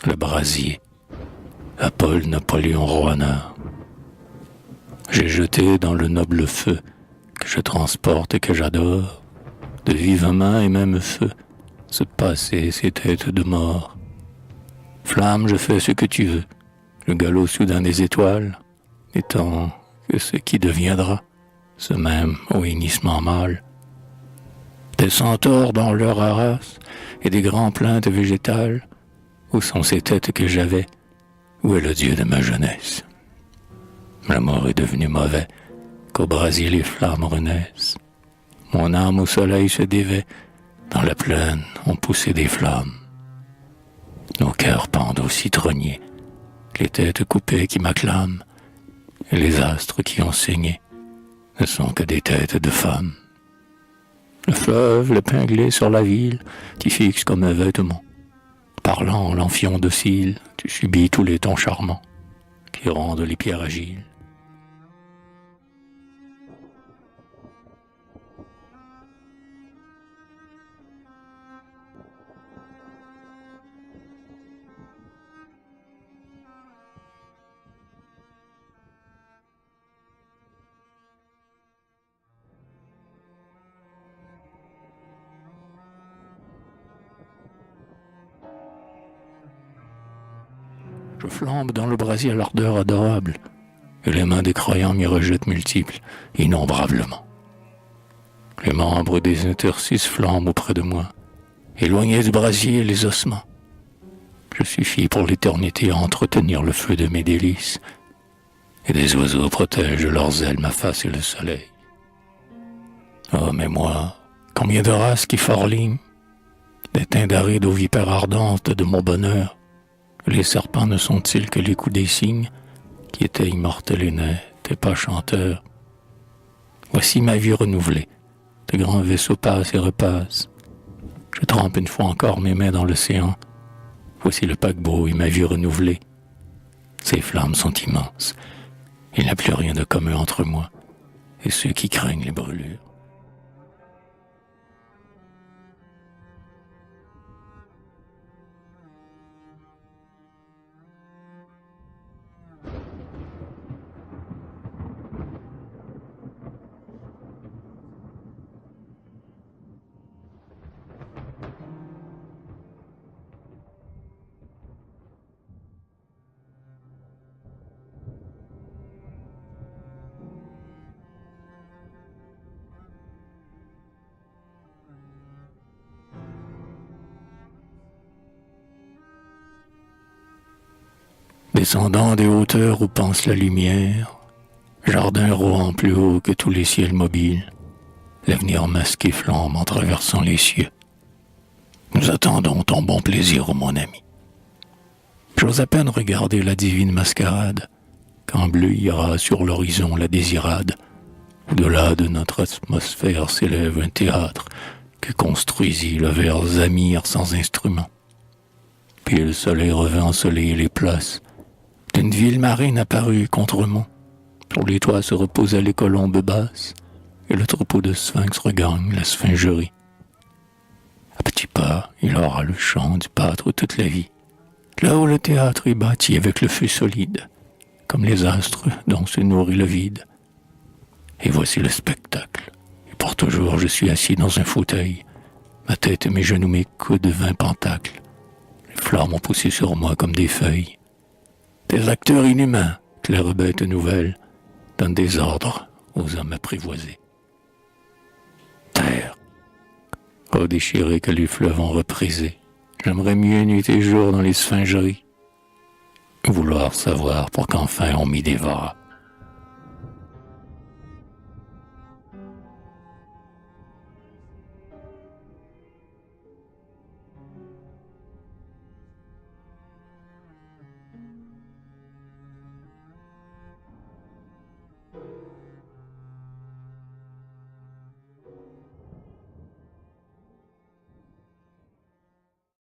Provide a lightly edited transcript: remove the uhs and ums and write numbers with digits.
le brasier, à Paul Napoléon Roanard. J'ai jeté dans le noble feu que je transporte et que j'adore, de vive main et même feu, se passer ces têtes de mort. Flamme, je fais ce que tu veux, le galop soudain des étoiles, étant que ce qui deviendra, ce même au hennissement mâle. Des centaures dans leur harasse et des grands plaintes végétales, où sont ces têtes que j'avais, où est le Dieu de ma jeunesse? La mort est devenue mauvais, qu'au brasier les flammes renaissent. Mon âme au soleil se dévait, dans la plaine ont poussé des flammes. Nos cœurs pendent au citronnier, les têtes coupées qui m'acclament, et les astres qui ont saigné ne sont que des têtes de femmes. Le fleuve, l'épinglé sur la ville, qui fixe comme un vêtement. Parlant l'enfion docile, tu subis tous les tons charmants, qui rendent les pierres agiles. Je flambe dans le brasier à l'ardeur adorable, et les mains des croyants m'y rejettent multiples, innombrablement. Les membres des interstices flambent auprès de moi, éloignés du brasier les ossements. Je suffis pour l'éternité à entretenir le feu de mes délices, et des oiseaux protègent de leurs ailes ma face et le soleil. Oh, mais moi, combien de races qui forlignent, des teints d'arides aux vipères ardentes de mon bonheur. Les serpents ne sont-ils que les coups des cygnes, qui étaient immortels et nets, et pas chanteurs? Voici ma vie renouvelée, de grands vaisseaux passent et repassent. Je trempe une fois encore mes mains dans l'océan. Voici le paquebot et ma vie renouvelée. Ces flammes sont immenses. Il n'y a plus rien de commun entre moi et ceux qui craignent les brûlures. Descendant des hauteurs où pense la lumière, jardin rôant plus haut que tous les ciels mobiles, l'avenir masqué flambe en traversant les cieux. Nous attendons ton bon plaisir, ô mon ami. J'ose à peine regarder la divine mascarade, quand bleu ira sur l'horizon la désirade. Au-delà de notre atmosphère s'élève un théâtre que construisit le ver Zamir sans instrument. Puis le soleil revint ensoleiller les places d'une ville marine apparue contrement. Sur les toits se reposaient les colombes basses, et le troupeau de sphinx regagne la sphingerie. À petits pas, il aura le chant du pâtre toute la vie, là où le théâtre est bâti avec le feu solide, comme les astres dont se nourrit le vide. Et voici le spectacle. Et pour toujours, je suis assis dans un fauteuil, ma tête, mes genoux, mes coudes, 20 pentacles. Les flammes ont poussé sur moi comme des feuilles. Des acteurs inhumains, claires bêtes nouvelles, donnent des ordres aux hommes apprivoisés. Terre, ô déchiré que les fleuves ont reprisé, j'aimerais mieux nuit et jour dans les sphingeries. Vouloir savoir pour qu'enfin on m'y dévore.